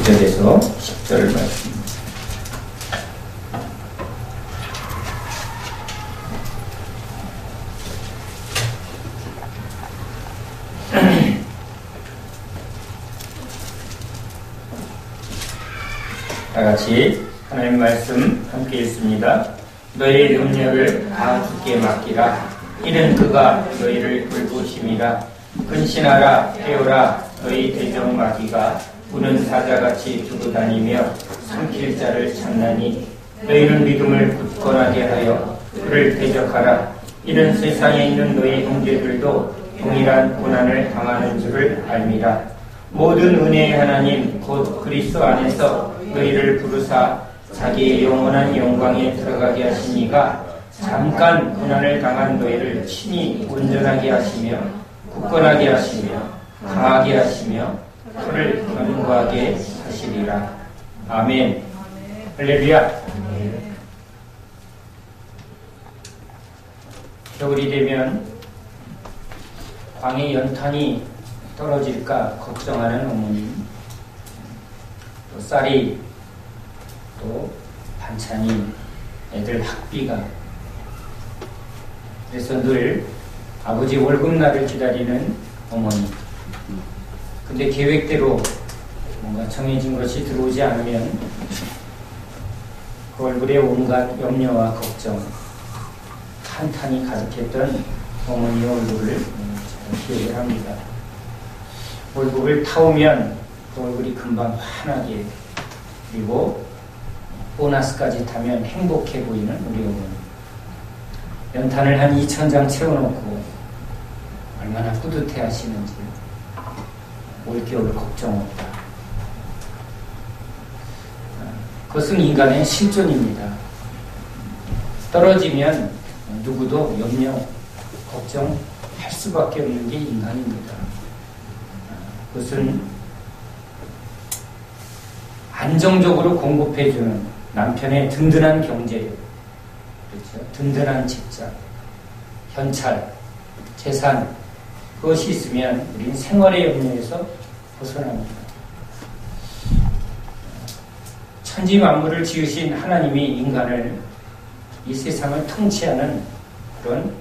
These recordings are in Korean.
(7절에서) (10절) 말씀. 다같이 하나님 말씀 함께 읽습니다. 너희 능력을 다 주께 맡기라. 이는 그가 너희를 돌보심이라. 근신하라 깨어라. 너희 대적마귀가 우는 사자같이 두고 다니며 삼킬 자를 찾나니 너희는 믿음을 굳건하게 하여 그를 대적하라. 이는 세상에 있는 너희 형제들도 동일한 고난을 당하는 줄을 알미라. 모든 은혜의 하나님 곧 그리스도 안에서 너희를 부르사 자기의 영원한 영광에 들어가게 하신 이가 잠깐 고난을 당한 너희를 친히 온전하게 하시며 굳건하게 하시며 강하게 하시며 그를 견고하게 하시리라. 아멘. 할렐루야. 겨울이 되면 광의 연탄이 떨어질까 걱정하는 어머님, 또 쌀이, 또 반찬이, 애들 학비가, 그래서 늘 아버지 월급날을 기다리는 어머니. 근데 계획대로 뭔가 정해진 것이 들어오지 않으면 그 얼굴에 온갖 염려와 걱정, 한탄이 가득했던 어머니의 얼굴을 기억을 합니다. 월급을 타오면 그 얼굴이 금방 환하게, 그리고 보너스까지 타면 행복해 보이는 우리 어머니. 연탄을 한 2,000장 채워놓고 얼마나 뿌듯해 하시는지. 올겨울 걱정 없다. 그것은 인간의 실존입니다. 떨어지면 누구도 염려, 걱정할 수밖에 없는 게 인간입니다. 그것은 안정적으로 공급해주는 남편의 든든한 경제력, 그렇죠? 든든한 직장, 현찰, 재산, 그것이 있으면 우리는 생활의 염려에서 벗어납니다. 천지 만물을 지으신 하나님이 인간을 이 세상을 통치하는 그런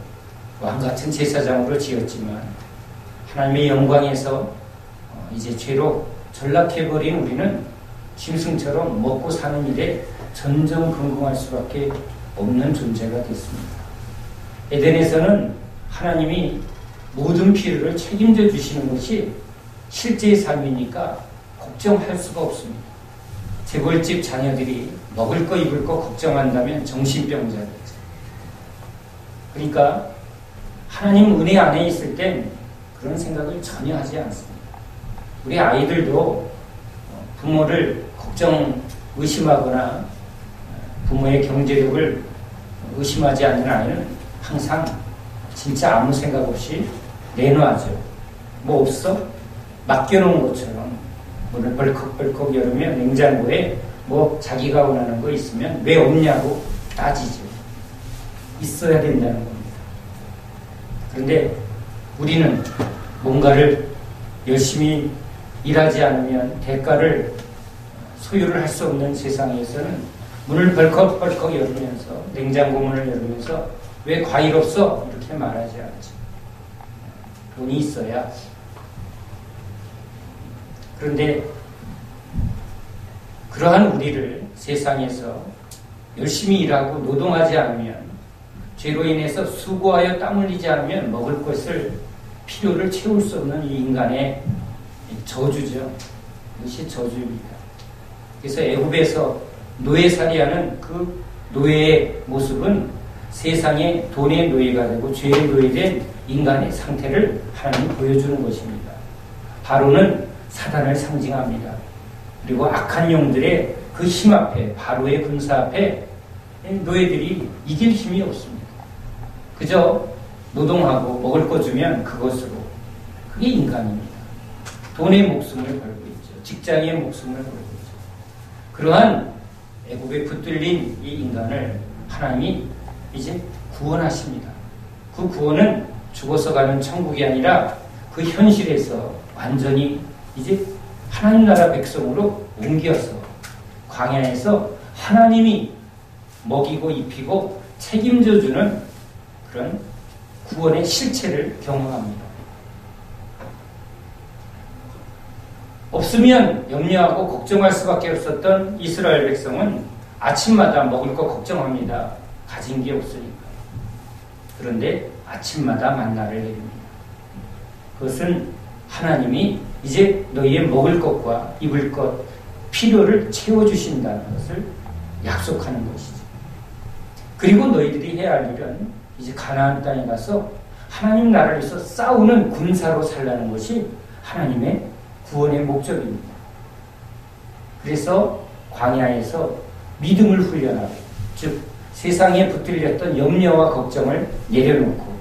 왕같은 제사장으로 지었지만 하나님의 영광에서 이제 죄로 전락해버린 우리는 짐승처럼 먹고 사는 일에 전전긍긍할 수밖에 없는 존재가 됐습니다. 에덴에서는 하나님이 모든 필요를 책임져 주시는 것이 실제의 삶이니까 걱정할 수가 없습니다. 재벌집 자녀들이 먹을 거 입을 거 걱정한다면 정신병자겠죠. 그러니까 하나님 은혜 안에 있을 땐 그런 생각을 전혀 하지 않습니다. 우리 아이들도 부모를 의심하거나 부모의 경제력을 의심하지 않는 아이는 항상 진짜 아무 생각 없이 내놔죠. 뭐 없어? 맡겨놓은 것처럼 문을 벌컥벌컥 열으면 냉장고에 뭐 자기가 원하는 거 있으면 왜 없냐고 따지죠. 있어야 된다는 겁니다. 그런데 우리는 뭔가를 열심히 일하지 않으면 대가를 소유를 할 수 없는 세상에서는 문을 벌컥벌컥 열으면서, 냉장고 문을 열으면서 왜 과일 없어? 이렇게 말하지 않죠. 돈이 있어야. 그런데 그러한 우리를 세상에서 열심히 일하고 노동하지 않으면, 죄로 인해서 수고하여 땀 흘리지 않으면 먹을 것을, 필요를 채울 수 없는 이 인간의 저주죠. 이것이 저주입니다. 그래서 애굽에서 노예살이하는 그 노예의 모습은 세상의 돈의 노예가 되고 죄의 노예된 인간의 상태를 하나님 보여주는 것입니다. 바로는 사단을 상징합니다. 그리고 악한 영들의 그 힘 앞에, 바로의 군사 앞에 노예들이 이길 힘이 없습니다. 그저 노동하고 먹을 거 주면 그것으로. 그게 인간입니다. 돈의 목숨을 걸고 있죠. 직장의 목숨을 걸고 있죠. 그러한 애굽에 붙들린 이 인간을 하나님이 이제 구원하십니다. 그 구원은 죽어서 가는 천국이 아니라 그 현실에서 완전히 이제 하나님 나라 백성으로 옮겨서 광야에서 하나님이 먹이고 입히고 책임져 주는 그런 구원의 실체를 경험합니다. 없으면 염려하고 걱정할 수밖에 없었던 이스라엘 백성은 아침마다 먹을 거 걱정합니다. 가진 게 없으니까. 그런데 아침마다 만나를 내립니다. 그것은 하나님이 이제 너희의 먹을 것과 입을 것, 필요를 채워주신다는 것을 약속하는 것이죠. 그리고 너희들이 해야 할 일은 이제 가나안 땅에 가서 하나님 나라에서 싸우는 군사로 살라는 것이 하나님의 구원의 목적입니다. 그래서 광야에서 믿음을 훈련하고, 즉 세상에 붙들렸던 염려와 걱정을 내려놓고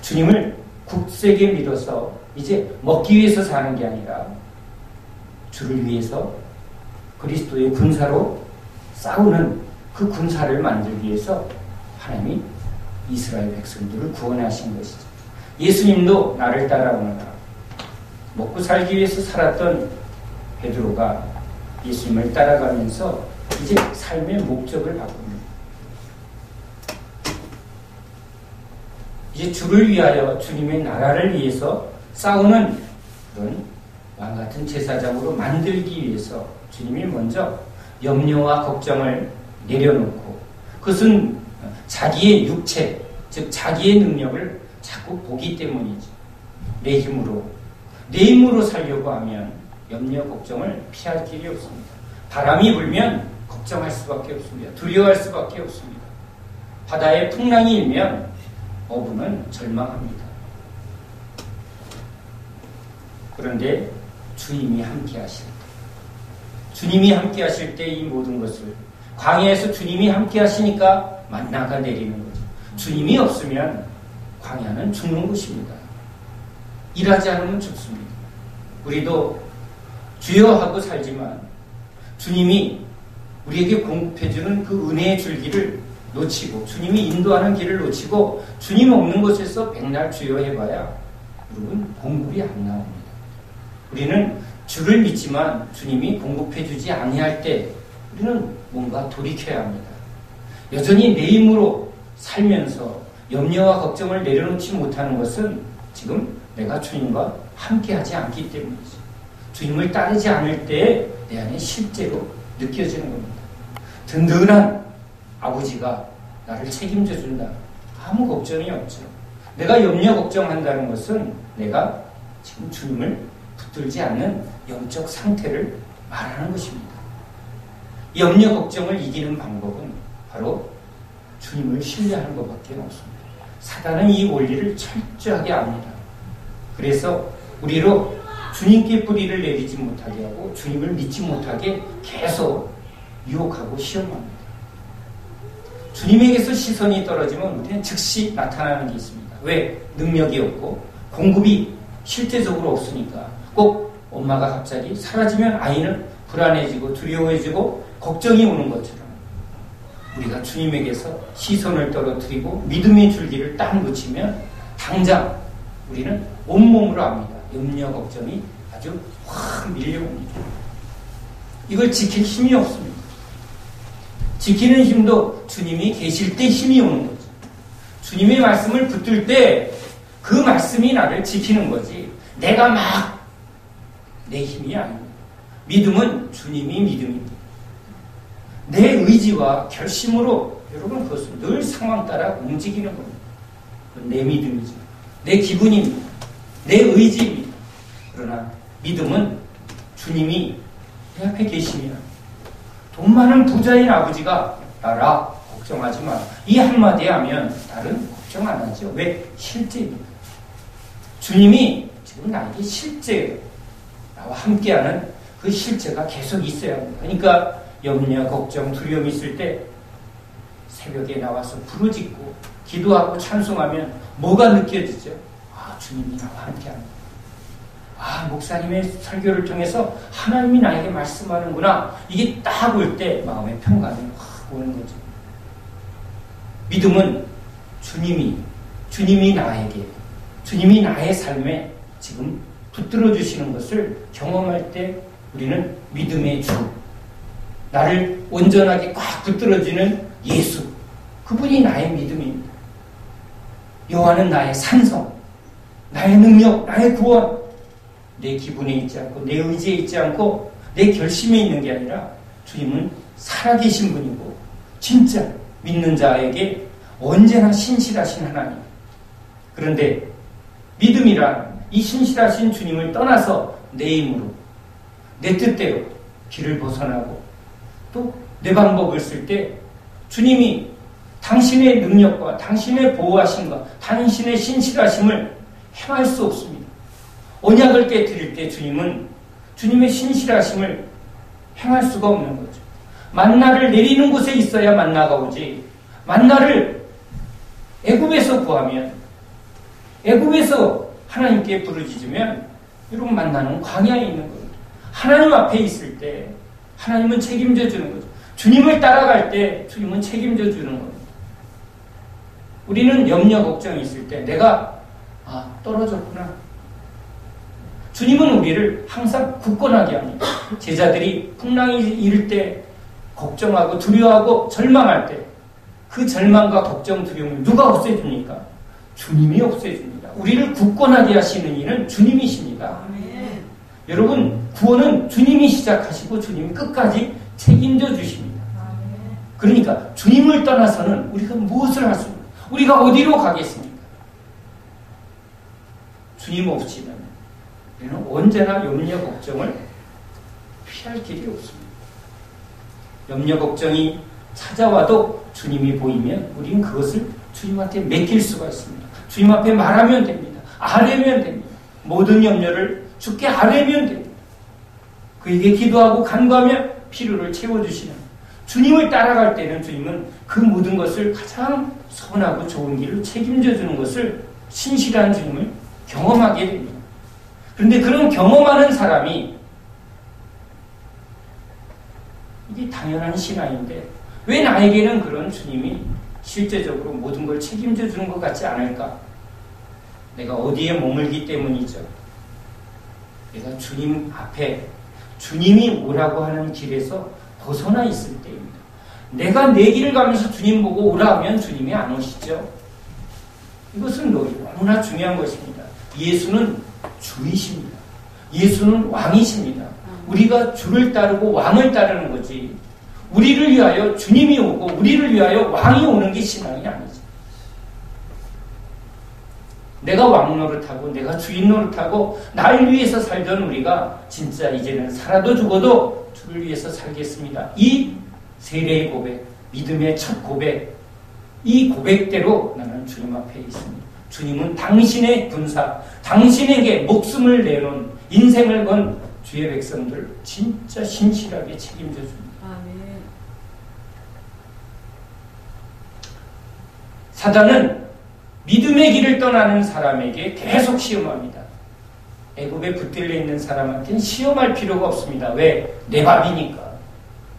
주님을 굳세게 믿어서 이제 먹기 위해서 사는 게 아니라 주를 위해서 그리스도의 군사로 싸우는 그 군사를 만들기 위해서 하나님이 이스라엘 백성들을 구원하신 것이죠. 예수님도 나를 따라오너라. 먹고 살기 위해서 살았던 베드로가 예수님을 따라가면서 이제 삶의 목적을 바꿉니다. 이제 주를 위하여 주님의 나라를 위해서 싸우는 그런 왕같은 제사장으로 만들기 위해서 주님이 먼저 염려와 걱정을 내려놓고, 그것은 자기의 육체, 즉 자기의 능력을 자꾸 보기 때문이죠. 내 힘으로 살려고 하면 염려, 걱정을 피할 길이 없습니다. 바람이 불면 걱정할 수밖에 없습니다. 두려워할 수밖에 없습니다. 바다에 풍랑이 일면 어부는 절망합니다. 그런데 주님이 함께 하실 때, 주님이 함께 하실 때 이 모든 것을, 광야에서 주님이 함께 하시니까 만나가 내리는 거죠. 주님이 없으면 광야는 죽는 곳입니다. 일하지 않으면 죽습니다. 우리도 주여 하고 살지만 주님이 우리에게 공급해주는 그 은혜의 줄기를 놓치고, 주님이 인도하는 길을 놓치고 주님 없는 곳에서 백날 주여 해봐야 여러분 공급이 안 나옵니다. 우리는 주를 믿지만 주님이 공급해주지 아니할 때 우리는 뭔가 돌이켜야 합니다. 여전히 내 힘으로 살면서 염려와 걱정을 내려놓지 못하는 것은 지금 내가 주님과 함께하지 않기 때문이죠. 주님을 따르지 않을 때 내 안에 실제로 느껴지는 겁니다. 든든한 아버지가 나를 책임져 준다. 아무 걱정이 없죠. 내가 염려 걱정한다는 것은 내가 지금 주님을 붙들지 않는 영적 상태를 말하는 것입니다. 염려 걱정을 이기는 방법은 바로 주님을 신뢰하는 것밖에 없습니다. 사단은 이 원리를 철저하게 압니다. 그래서 우리로 주님께 뿌리를 내리지 못하게 하고 주님을 믿지 못하게 계속 유혹하고 시험합니다. 주님에게서 시선이 떨어지면 우리는 즉시 나타나는 게 있습니다. 왜? 능력이 없고 공급이 실제적으로 없으니까. 꼭 엄마가 갑자기 사라지면 아이는 불안해지고 두려워해지고 걱정이 오는 것처럼 우리가 주님에게서 시선을 떨어뜨리고 믿음의 줄기를 딱 놓치면 당장 우리는 온몸으로 압니다. 염려 걱정이 아주 확 밀려옵니다. 이걸 지킬 힘이 없습니다. 지키는 힘도 주님이 계실 때 힘이 오는 거죠. 주님의 말씀을 붙들 때 그 말씀이 나를 지키는 거지 내가 막 내 힘이 아닙니다. 믿음은 주님이 믿음입니다. 내 의지와 결심으로 여러분 그것은 늘 상황 따라 움직이는 겁니다. 내 믿음이죠. 내 기분입니다. 내 의지입니다. 그러나 믿음은 주님이 내 앞에 계시면 돈 많은 부자인 아버지가 나라 걱정하지 마. 이 한마디 하면 다른 걱정 안 하죠. 왜? 실제입니다. 주님이 지금 나에게 실제예요. 나와 함께하는 그 실제가 계속 있어야 합니다. 그러니까 염려, 걱정, 두려움이 있을 때 새벽에 나와서 부르짖고 기도하고 찬송하면 뭐가 느껴지죠? 아, 주님이 나와 함께합니다. 아, 목사님의 설교를 통해서 하나님이 나에게 말씀하는구나. 이게 딱 올 때 마음의 평강이 확 오는 거죠. 믿음은 주님이 나에게 주님이 나의 삶에 지금 붙들어 주시는 것을 경험할 때 우리는 믿음의 주, 나를 온전하게 꽉 붙들어주는 예수, 그분이 나의 믿음입니다. 여호와는 나의 산성, 나의 능력, 나의 구원. 내 기분에 있지 않고 내 의지에 있지 않고 내 결심에 있는 게 아니라 주님은 살아계신 분이고 진짜 믿는 자에게 언제나 신실하신 하나님. 그런데 믿음이란 이 신실하신 주님을 떠나서 내 힘으로, 내 뜻대로 길을 벗어나고 또 내 방법을 쓸 때 주님이 당신의 능력과 당신의 보호하심과 당신의 신실하심을 행할 수 없습니다. 언약을 깨뜨릴 때 주님은 주님의 신실하심을 행할 수가 없는 거죠. 만나를 내리는 곳에 있어야 만나가 오지, 만나를 애굽에서 구하면, 애굽에서 하나님께 부르짖으면 여러분 만나는 광야에 있는 겁니다. 하나님 앞에 있을 때 하나님은 책임져 주는 거죠. 주님을 따라갈 때 주님은 책임져 주는 겁니다. 우리는 염려 걱정이 있을 때 내가 떨어졌구나. 주님은 우리를 항상 굳건하게 합니다. 제자들이 풍랑이 이를 때 걱정하고 두려워하고 절망할 때 그 절망과 걱정 두려움을 누가 없애줍니까? 주님이 없애줍니다. 우리를 굳건하게 하시는 이는 주님이십니다. 아멘. 여러분, 구원은 주님이 시작하시고 주님이 끝까지 책임져 주십니다. 아멘. 그러니까 주님을 떠나서는 우리가 무엇을 할 수 없습니다. 우리가 어디로 가겠습니까? 주님 없이는 우리는 언제나 염려 걱정을 피할 길이 없습니다. 염려 걱정이 찾아와도 주님이 보이면 우리는 그것을 주님한테 맡길 수가 있습니다. 주님 앞에 말하면 됩니다. 아뢰면 됩니다. 모든 염려를 주께 아뢰면 됩니다. 그에게 기도하고 간구하면 필요를 채워주시는 주님을 따라갈 때는 주님은 그 모든 것을 가장 선하고 좋은 길로 책임져 주는 것을 신실한 주님을 경험하게 됩니다. 그런데 그런 경험하는 사람이 이게 당연한 신앙인데 왜 나에게는 그런 주님이 실제적으로 모든 걸 책임져 주는 것 같지 않을까? 내가 어디에 머물기 때문이죠. 내가 주님 앞에 주님이 오라고 하는 길에서 벗어나 있을 때입니다. 내가 내 길을 가면서 주님 보고 오라 하면 주님이 안 오시죠. 이것은 너무나 중요한 것입니다. 예수는 주이십니다. 예수는 왕이십니다. 우리가 주를 따르고 왕을 따르는 거지, 우리를 위하여 주님이 오고 우리를 위하여 왕이 오는 게 신앙이 아니죠. 내가 왕 노릇하고 내가 주인 노릇하고 날 위해서 살던 우리가 진짜 이제는 살아도 죽어도 주를 위해서 살겠습니다. 이 세례의 고백, 믿음의 첫 고백, 이 고백대로 나는 주님 앞에 있습니다. 주님은 당신의 군사, 당신에게 목숨을 내놓은 인생을 건 주의 백성들을 진짜 신실하게 책임져 줍니다. 아멘. 사단은 믿음의 길을 떠나는 사람에게 계속 시험합니다. 애굽에 붙들려 있는 사람한테는 시험할 필요가 없습니다. 왜? 내 밥이니까.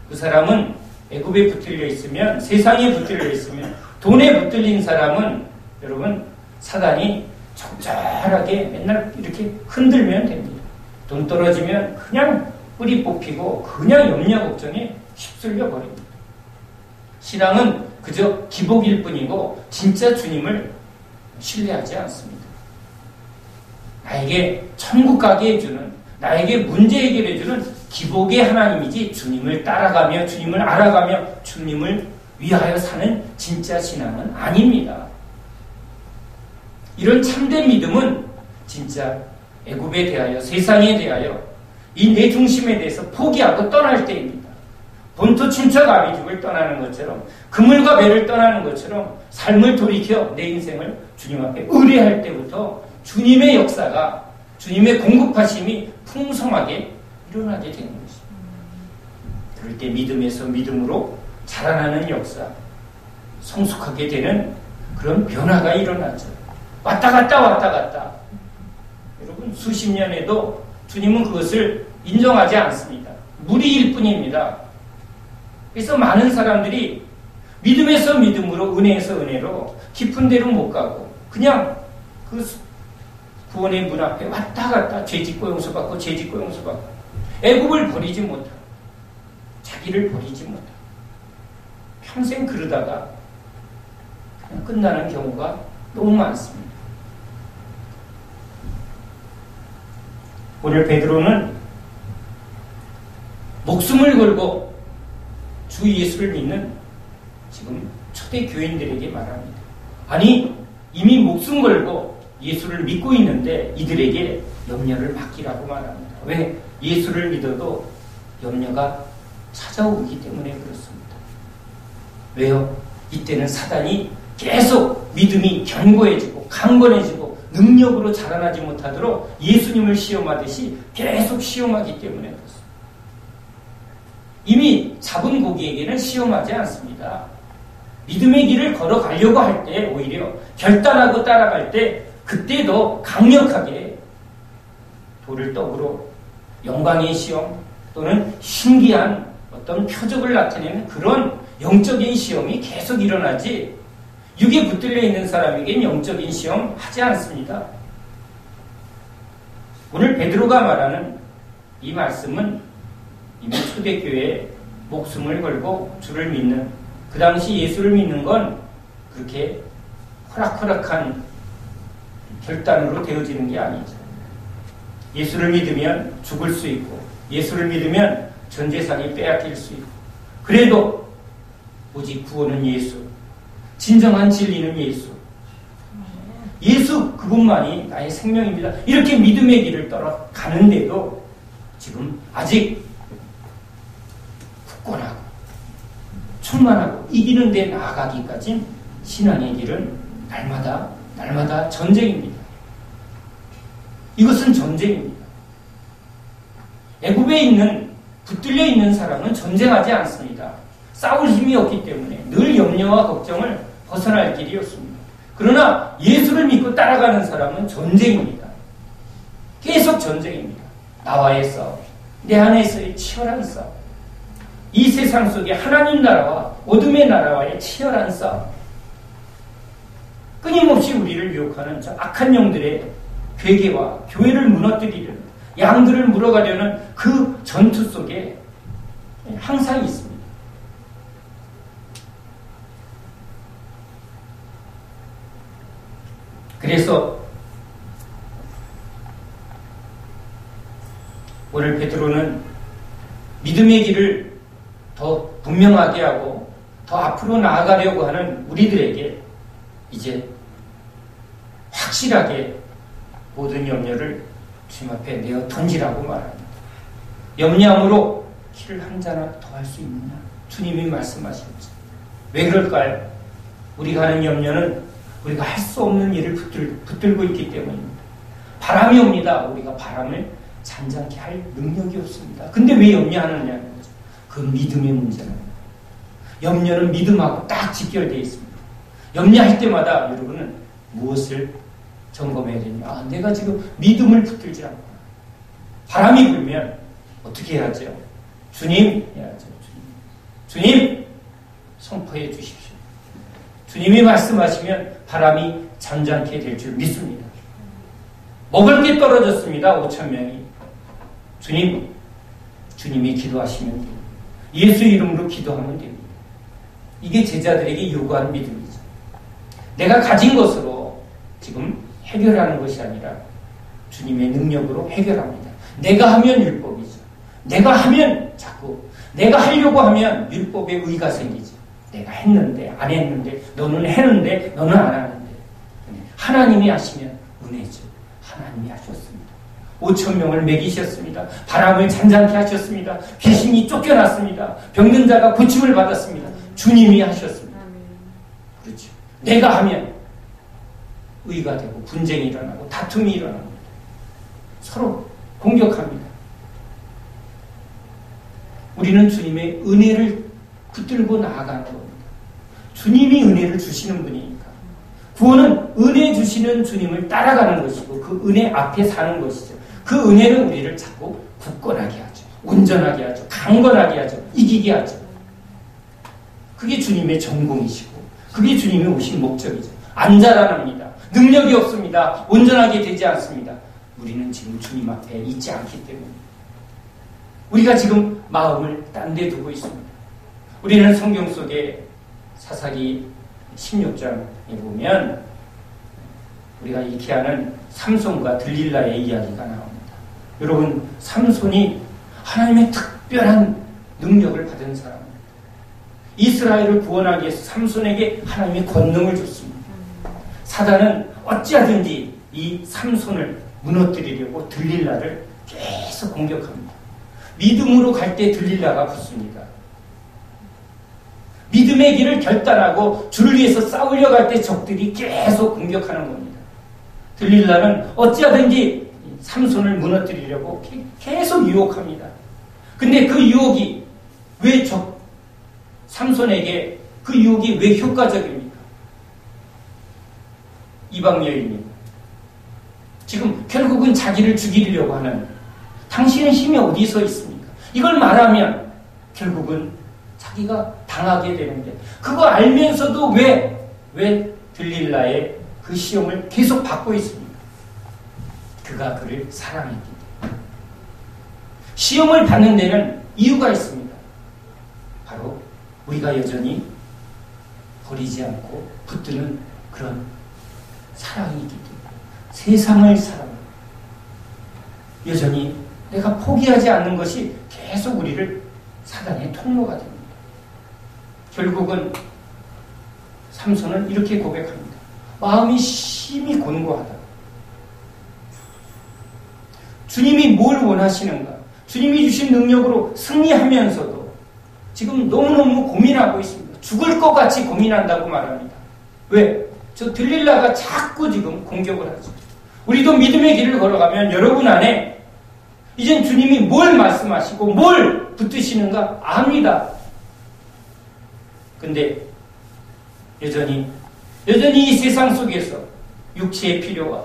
그 사람은 애굽에 붙들려 있으면, 세상에 붙들려 있으면, 돈에 붙들린 사람은 여러분 사단이 적절하게 맨날 이렇게 흔들면 됩니다. 돈 떨어지면 그냥 뿌리 뽑히고 그냥 염려 걱정에 휩쓸려 버립니다. 신앙은 그저 기복일 뿐이고 진짜 주님을 신뢰하지 않습니다. 나에게 천국 가게 해주는, 나에게 문제 해결해주는 기복의 하나님이지 주님을 따라가며 주님을 알아가며 주님을 위하여 사는 진짜 신앙은 아닙니다. 이런 참된 믿음은 진짜 애굽에 대하여, 세상에 대하여 이 내 중심에 대해서 포기하고 떠날 때입니다. 본토 친척 아비집을 떠나는 것처럼, 그물과 배를 떠나는 것처럼 삶을 돌이켜 내 인생을 주님 앞에 의뢰할 때부터 주님의 역사가, 주님의 공급하심이 풍성하게 일어나게 되는 것입니다. 그럴 때 믿음에서 믿음으로 자라나는 역사, 성숙하게 되는 그런 변화가 일어나죠. 왔다 갔다. 여러분, 수십 년에도 주님은 그것을 인정하지 않습니다. 무리일 뿐입니다. 그래서 많은 사람들이 믿음에서 믿음으로, 은혜에서 은혜로 깊은 데로 못 가고 그냥 그 구원의 문 앞에 왔다 갔다 죄 짓고 용서받고 죄 짓고 용서받고 애굽을 버리지 못하고 자기를 버리지 못하고 평생 그러다가 그냥 끝나는 경우가 너무 많습니다. 오늘 베드로는 목숨을 걸고 주 예수를 믿는 지금 초대 교인들에게 말합니다. 아니, 이미 목숨 걸고 예수를 믿고 있는데 이들에게 염려를 맡기라고 말합니다. 왜? 예수를 믿어도 염려가 찾아오기 때문에 그렇습니다. 왜요? 이때는 사단이 계속 믿음이 견고해지고 강건해지고 능력으로 자라나지 못하도록 예수님을 시험하듯이 계속 시험하기 때문에 그렇습니다. 이미 잡은 고기에게는 시험하지 않습니다. 믿음의 길을 걸어가려고 할 때 오히려 결단하고 따라갈 때 그때 더 강력하게 돌을 떡으로 영광의 시험 또는 신기한 어떤 표적을 나타내는 그런 영적인 시험이 계속 일어나지 육에 붙들려 있는 사람에겐 영적인 시험 하지 않습니다. 오늘 베드로가 말하는 이 말씀은 이미 초대교회에 목숨을 걸고 주를 믿는 그 당시 예수를 믿는 건 그렇게 호락호락한 결단으로 되어지는 게 아니죠. 예수를 믿으면 죽을 수 있고 예수를 믿으면 전 재산이 빼앗길 수 있고 그래도 오직 구원은 예수, 진정한 진리는 예수, 예수 그분만이 나의 생명입니다. 이렇게 믿음의 길을 따라가는데도 지금 아직 굳건하고 충만하고 이기는 데 나아가기까지 신앙의 길은 날마다 전쟁입니다. 이것은 전쟁입니다. 애굽에 있는 붙들려 있는 사람은 전쟁하지 않습니다. 싸울 힘이 없기 때문에 늘 염려와 걱정을 벗어날 길이 없습니다. 그러나 예수를 믿고 따라가는 사람은 전쟁입니다. 계속 전쟁입니다. 나와의 싸움, 내 안에서의 치열한 싸움, 이 세상 속에 하나님 나라와 어둠의 나라와의 치열한 싸움, 끊임없이 우리를 유혹하는 저 악한 영들의 괴계와 교회를 무너뜨리려는 양들을 물어가려는 그 전투 속에 항상 있습니다. 그래서 오늘 베드로는 믿음의 길을 더 분명하게 하고 더 앞으로 나아가려고 하는 우리들에게 이제 확실하게 모든 염려를 주님 앞에 내어 던지라고 말합니다. 염려함으로 길을 한 자나 더 할 수 있느냐? 주님이 말씀하셨죠. 왜 그럴까요? 우리가 하는 염려는 우리가 할 수 없는 일을 붙들고 있기 때문입니다. 바람이 옵니다. 우리가 바람을 잔잔케 할 능력이 없습니다. 근데 왜 염려하느냐는 거죠. 그 믿음의 문제는. 염려는 믿음하고 딱 직결되어 있습니다. 염려할 때마다 여러분은 무엇을 점검해야 되냐? 내가 지금 믿음을 붙들지 않구나. 바람이 불면 어떻게 해야죠? 주님 해야죠. 주님 선포해 주십시오. 주님이 말씀하시면 바람이 잠잠케 될 줄 믿습니다. 먹을 게 떨어졌습니다. 5,000명이. 주님이 기도하시면 됩니다. 예수 이름으로 기도하면 됩니다. 이게 제자들에게 요구하는 믿음이죠. 내가 가진 것으로 지금 해결하는 것이 아니라 주님의 능력으로 해결합니다. 내가 하면 율법이죠. 내가 하면 자꾸 내가 하려고 하면 율법의 의가 생기죠. 내가 했는데 안 했는데 너는 했는데 너는 안 하는데 하나님이 하시면 은혜죠. 하나님이 하셨습니다. 5,000명을 먹이셨습니다. 바람을 잔잔케 하셨습니다. 귀신이 쫓겨났습니다. 병든 자가 고침을 받았습니다. 주님이 하셨습니다. 그렇죠. 내가 하면 의가 되고 분쟁이 일어나고 다툼이 일어납니다. 서로 공격합니다. 우리는 주님의 은혜를 붙들고 나아가는 겁니다. 주님이 은혜를 주시는 분이니까. 구원은 은혜 주시는 주님을 따라가는 것이고 그 은혜 앞에 사는 것이죠. 그 은혜는 우리를 자꾸 굳건하게 하죠. 온전하게 하죠. 강건하게 하죠. 이기게 하죠. 그게 주님의 전공이시고 그게 주님이 오신 목적이죠. 안 자라납니다. 능력이 없습니다. 온전하게 되지 않습니다. 우리는 지금 주님 앞에 있지 않기 때문에 우리가 지금 마음을 딴 데 두고 있습니다. 우리는 성경 속에 사사기 16장에 보면 우리가 익히 아는 삼손과 들릴라의 이야기가 나옵니다. 여러분, 삼손이 하나님의 특별한 능력을 받은 사람입니다. 이스라엘을 구원하기 위해서 삼손에게 하나님의 권능을 줬습니다. 사단은 어찌하든지 이 삼손을 무너뜨리려고 들릴라를 계속 공격합니다. 믿음으로 갈 때 들릴라가 붙습니다. 믿음의 길을 결단하고 주를 위해서 싸우려 갈 때 적들이 계속 공격하는 겁니다. 들릴라는 어찌하든지 삼손을 무너뜨리려고 계속 유혹합니다. 근데 그 유혹이 왜 삼손에게 그 유혹이 왜 효과적입니까? 이방 여인입니다. 지금 결국은 자기를 죽이려고 하는 당신의 힘이 어디서 있습니까? 이걸 말하면 결국은 자기가 당하게 되는데 그거 알면서도 왜 들릴라의 그 시험을 계속 받고 있습니까? 그가 그를 사랑했기 때문에. 시험을 받는 데는 이유가 있습니다. 바로 우리가 여전히 버리지 않고 붙드는 그런 사랑이기 때문에 세상을 사랑합니다. 여전히 내가 포기하지 않는 것이 계속 우리를 사단의 통로가 됩니다. 결국은 삼손은 이렇게 고백합니다. 마음이 심히 곤고하다. 주님이 뭘 원하시는가? 주님이 주신 능력으로 승리하면서도 지금 너무너무 고민하고 있습니다. 죽을 것 같이 고민한다고 말합니다. 왜? 저 들릴라가 자꾸 지금 공격을 하죠. 우리도 믿음의 길을 걸어가면 여러분 안에 이젠 주님이 뭘 말씀하시고 뭘 붙드시는가 압니다. 근데 여전히 이 세상 속에서 육체의 필요와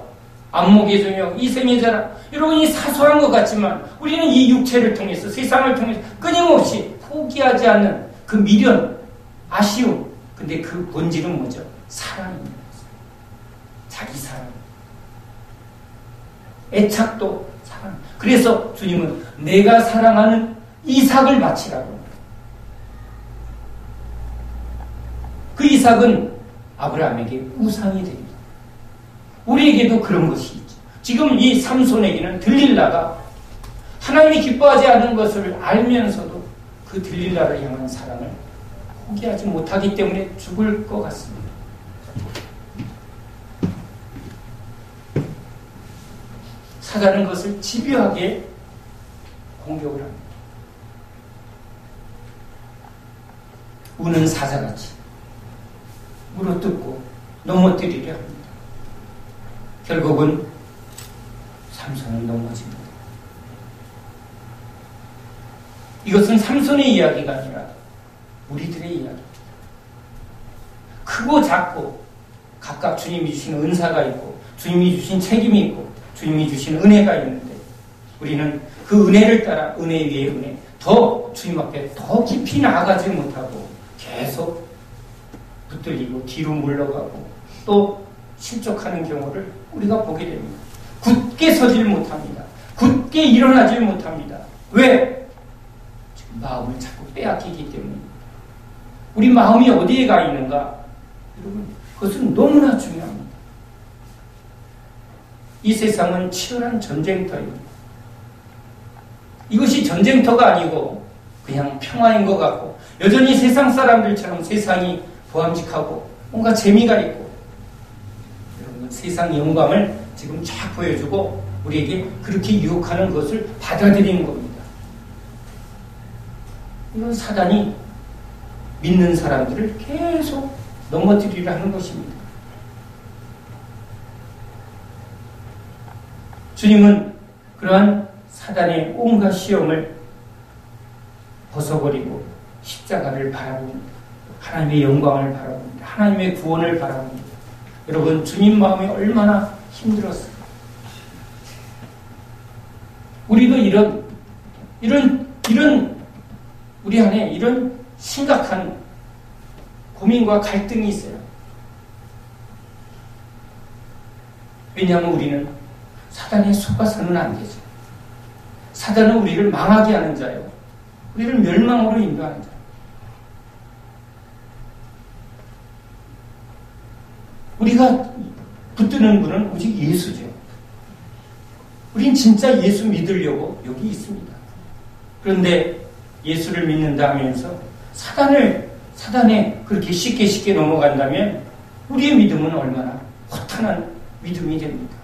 안목의 정욕, 이생의 자랑, 여러분 이 사소한 것 같지만 우리는 이 육체를 통해서 세상을 통해서 끊임없이 포기하지 않는 그 미련, 아쉬움, 근데 그 본질은 뭐죠? 사랑입니다. 자기 사랑. 애착도 사랑. 그래서 주님은 내가 사랑하는 이삭을 바치라고 합니다. 그 이삭은 아브라함에게 우상이 됩니다. 우리에게도 그런 것이 있죠. 지금 이 삼손에게는 들릴라가 하나님이 기뻐하지 않는 것을 알면서도 그 들릴라를 향한 사랑을 포기하지 못하기 때문에 죽을 것 같습니다. 사단은 그것을 집요하게 공격을 합니다. 우는 사자같이 물어뜯고 넘어뜨리려 합니다. 결국은 삼손은 넘어집니다. 이것은 삼손의 이야기가 아니라 우리들의 이야기입니다. 크고 작고 각각 주님이 주신 은사가 있고 주님이 주신 책임이 있고 주님이 주신 은혜가 있는데 우리는 그 은혜를 따라 은혜 위에 은혜 더 주님 앞에 더 깊이 나아가지 못하고 계속 붙들리고 뒤로 물러가고 또 실족하는 경우를 우리가 보게 됩니다. 굳게 서질 못합니다. 굳게 일어나질 못합니다. 왜? 지금 마음을 자꾸 빼앗기기 때문입니다. 우리 마음이 어디에 가 있는가? 여러분, 그것은 너무나 중요합니다. 이 세상은 치열한 전쟁터입니다. 이것이 전쟁터가 아니고 그냥 평화인 것 같고 여전히 세상 사람들처럼 세상이 보암직하고 뭔가 재미가 있고 여러분 세상 영광을 지금 쫙 보여주고 우리에게 그렇게 유혹하는 것을 받아들이는 겁니다. 이건 사단이 믿는 사람들을 계속 넘어뜨리려 하는 것입니다. 주님은 그러한 사단의 온갖 시험을 벗어버리고 십자가를 바라봅니다. 하나님의 영광을 바라봅니다. 하나님의 구원을 바라봅니다. 여러분 주님 마음이 얼마나 힘들었어요. 우리도 이런 우리 안에 이런 심각한 고민과 갈등이 있어요. 왜냐하면 우리는 사단에 속아서는 안 되죠. 사단은 우리를 망하게 하는 자요, 우리를 멸망으로 인도하는 자. 우리가 붙드는 분은 오직 예수죠. 우린 진짜 예수 믿으려고 여기 있습니다. 그런데 예수를 믿는다 하면서 사단에 그렇게 쉽게 넘어간다면 우리의 믿음은 얼마나 허탄한 믿음이 됩니다.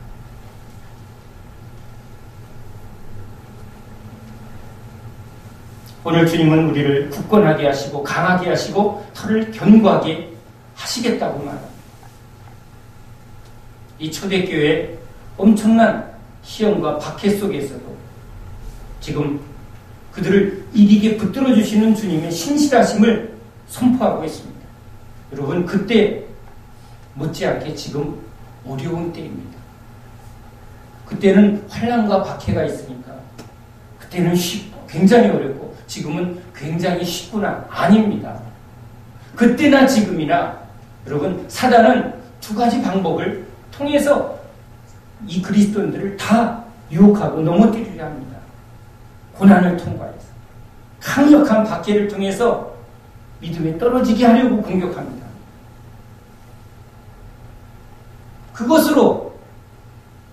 오늘 주님은 우리를 굳건하게 하시고 강하게 하시고 털을 견고하게 하시겠다고 말합니다. 이 초대교회 엄청난 시험과 박해 속에서도 지금 그들을 이기게 붙들어 주시는 주님의 신실하심을 선포하고 있습니다. 여러분, 그때 못지않게 지금 어려운 때입니다. 그때는 환난과 박해가 있으니까 그때는 쉽고 굉장히 어렵고 지금은 굉장히 쉽구나. 아닙니다. 그때나 지금이나 여러분, 사단은 두 가지 방법을 통해서 이 그리스도인들을 다 유혹하고 넘어뜨리려 합니다. 고난을 통과해서 강력한 박해를 통해서 믿음에 떨어지게 하려고 공격합니다. 그것으로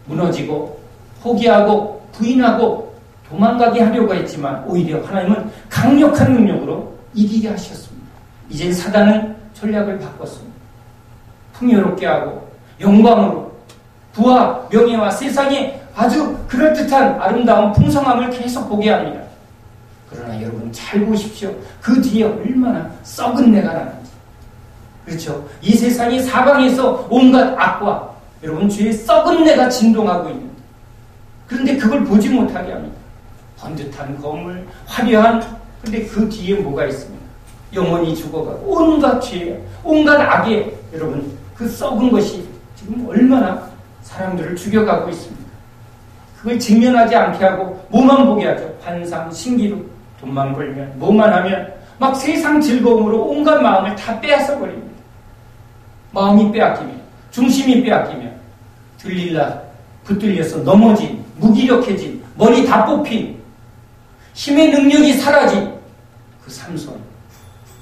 무너지고 포기하고 부인하고 도망가게 하려고 했지만 오히려 하나님은 강력한 능력으로 이기게 하셨습니다. 이제 사단은 전략을 바꿨습니다. 풍요롭게 하고 영광으로 부와 명예와 세상에 아주 그럴듯한 아름다운 풍성함을 계속 보게 합니다. 그러나 여러분 잘 보십시오. 그 뒤에 얼마나 썩은 내가 나는지. 그렇죠? 이 세상이 사방에서 온갖 악과 여러분 죄의 썩은 내가 진동하고 있는데, 그런데 그걸 보지 못하게 합니다. 번듯한 건물, 화려한, 근데 그 뒤에 뭐가 있습니까? 영원히 죽어가고 온갖 죄, 온갖 악에 여러분 그 썩은 것이 지금 얼마나 사람들을 죽여가고 있습니다. 그걸 직면하지 않게 하고 뭐만 보게 하죠. 환상, 신기루, 돈만 벌면, 뭐만 하면 막 세상 즐거움으로 온갖 마음을 다 빼앗아 버립니다. 마음이 빼앗기면, 중심이 빼앗기면 들릴라 붙들려서 넘어진, 무기력해진, 머리 다 뽑힌, 힘의 능력이 사라진 그 삼손,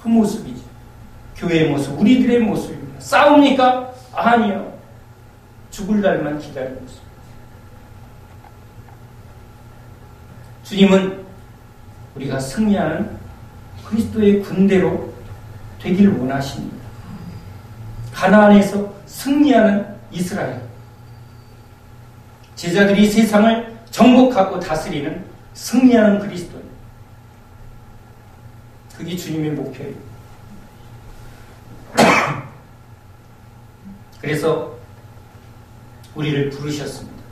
그 모습이죠. 교회의 모습, 우리들의 모습입니다. 싸웁니까? 아니요. 죽을 날만 기다리고 있습니다. 주님은 우리가 승리하는 그리스도의 군대로 되길 원하십니다. 가나안에서 승리하는 이스라엘, 제자들이 세상을 정복하고 다스리는 승리하는 그리스도, 그게 주님의 목표예요. 그래서 우리를 부르셨습니다.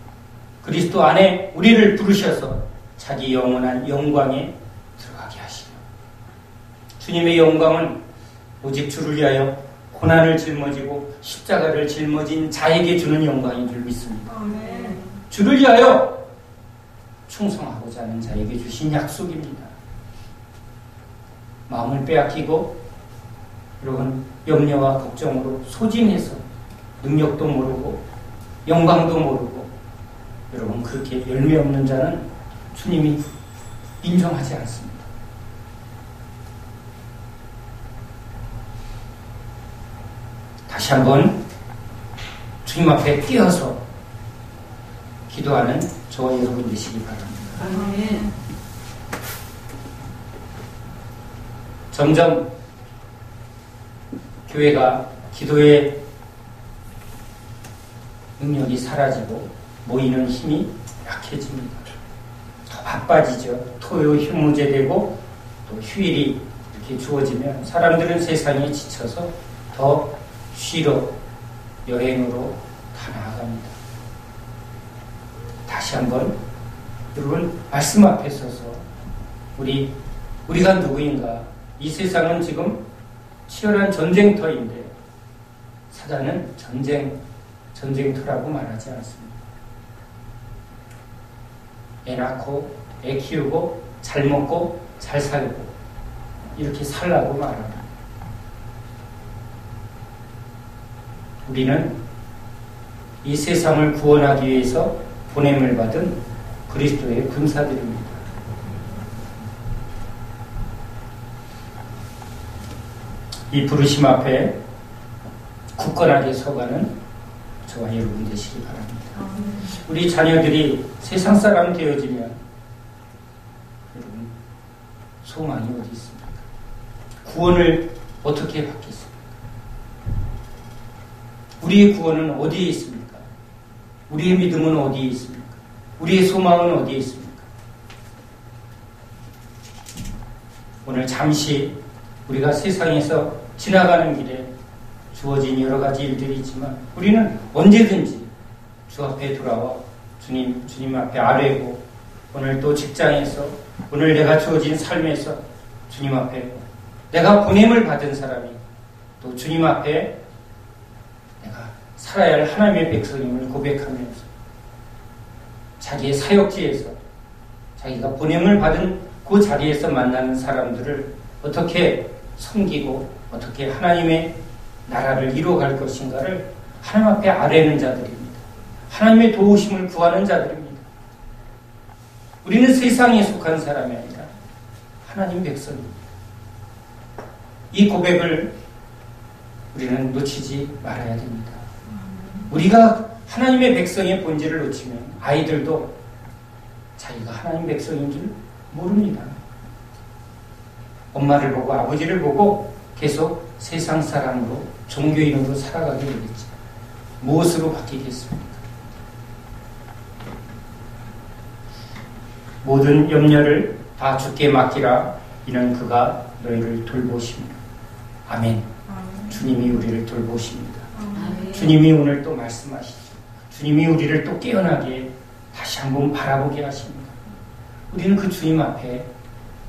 그리스도 안에 우리를 부르셔서 자기 영원한 영광에 들어가게 하시며, 주님의 영광은 오직 주를 위하여 고난을 짊어지고 십자가를 짊어진 자에게 주는 영광인 줄 믿습니다. 아멘. 주를 위하여 충성하고자 하는 자에게 주신 약속입니다. 마음을 빼앗기고 여러분 염려와 걱정으로 소진해서 능력도 모르고 영광도 모르고 여러분 그렇게 열매 없는 자는 주님이 인정하지 않습니다. 다시 한번 주님 앞에 뛰어서 기도하는 저와 여러분 되시기 바랍니다. 아멘. 점점 교회가 기도의 능력이 사라지고 모이는 힘이 약해집니다. 더 바빠지죠. 토요 휴무제되고 또 휴일이 이렇게 주어지면 사람들은 세상에 지쳐서 더 쉬러 여행으로 다 나아갑니다. 다시 한번 여러분 말씀 앞에 서서 우리가 누구인가? 이 세상은 지금 치열한 전쟁터인데 사단은 전쟁터라고 말하지 않습니다. 애 낳고 애 키우고 잘 먹고 잘 살고 이렇게 살라고 말합니다. 우리는 이 세상을 구원하기 위해서 보냄을 받은 그리스도의 군사들입니다. 이 부르심 앞에 굳건하게 서가는 저와 여러분 되시기 바랍니다. 우리 자녀들이 세상 사람 되어지면 여러분 소망이 어디 있습니까? 구원을 어떻게 받겠습니까? 우리의 구원은 어디에 있습니까? 우리의 믿음은 어디에 있습니까? 우리의 소망은 어디에 있습니까? 오늘 잠시 우리가 세상에서 지나가는 길에 주어진 여러 가지 일들이 있지만 우리는 언제든지 주 앞에 돌아와 주님 앞에 아뢰고, 오늘 또 직장에서, 오늘 내가 주어진 삶에서 주님 앞에 내가 보냄을 받은 사람이 또 주님 앞에 내가 살아야 할 하나님의 백성임을 고백하면서 자기의 사역지에서 자기가 보냄을 받은 그 자리에서 만나는 사람들을 어떻게 섬기고 어떻게 하나님의 나라를 이루어갈 것인가를 하나님 앞에 아뢰는 자들입니다. 하나님의 도우심을 구하는 자들입니다. 우리는 세상에 속한 사람이 아니라 하나님 백성입니다. 이 고백을 우리는 놓치지 말아야 됩니다. 우리가 하나님의 백성의 본질을 놓치면 아이들도 자기가 하나님 백성인 줄 모릅니다. 엄마를 보고 아버지를 보고 계속 세상 사람으로 종교인으로 살아가게 되겠지. 무엇으로 바뀌겠습니까? 모든 염려를 다 주께 맡기라. 이는 그가 너희를 돌보십니다. 아멘. 주님이 우리를 돌보십니다. 주님이 오늘 또 말씀하시죠. 주님이 우리를 또 깨어나게 다시 한번 바라보게 하십니다. 우리는 그 주님 앞에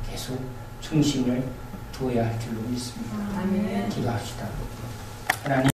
계속 중심을 두어야 할 줄로 믿습니다. 기도합시다. 하나님.